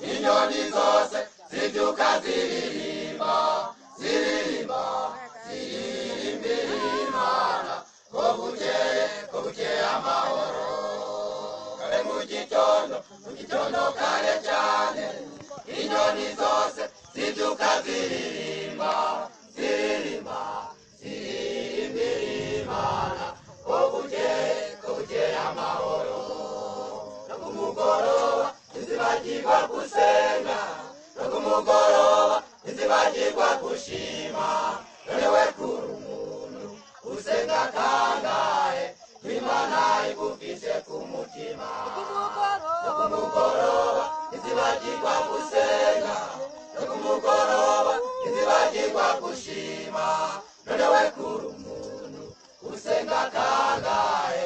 inyoni zose zibyuka ziririmba ziririmba ziririmbira Imana ko bukeye amahoro kare mu gitondo kare cyane inyoni zose zibyuka ziririmba ziririmba ziririmbira Imana ko bukeye amahoro no ku mugoroba ntizibagirwa gusenga no ku mugoroba ntizibagirwa gushima none we kuri umuntu usenga kangahe Imana igufise ku mutima no ku mugoroba ntizibagirwa gusenga no ku mugoroba ntizibagirwa gushima none we kuri umuntu usenga kangahe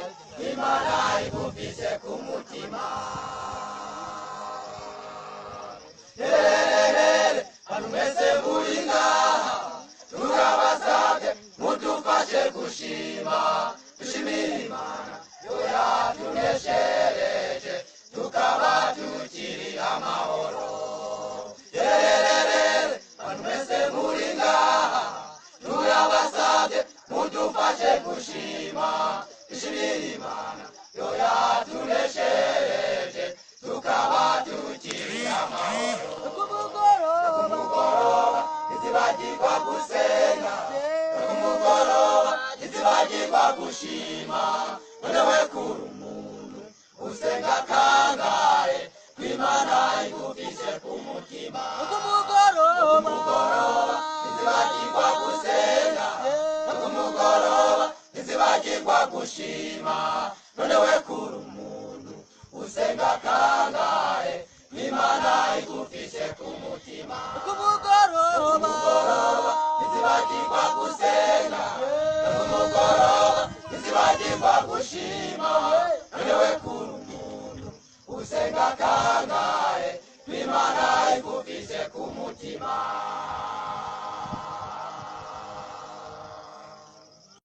Imana igufise ku mutima hano mwese muri ngaha turabasabye mudufashe gushima dushimire Imana yo yatuneshereje tukaba tukiri amahoro hano mwese muri ngaha turabasabye mudufashe gushima dushimire Imana yo yatuneshereje tukaba tukiri amahoro kumugoroba ntizibagirwa gusenga kumugoroba ntizibagirwa gushima none we kuri umuntu usenga kangahe Imana igufise ku mutima kumugoroba ntizibagirwa gusenga kumugoroba ntizibagirwa gushima none we kuri umuntu usenga kangahe Imana igufise ku mutima kumugoroba ntizibagirwa gusenga kumugoroba ntizibagirwa gushima none we kuri umuntu usenga kangahe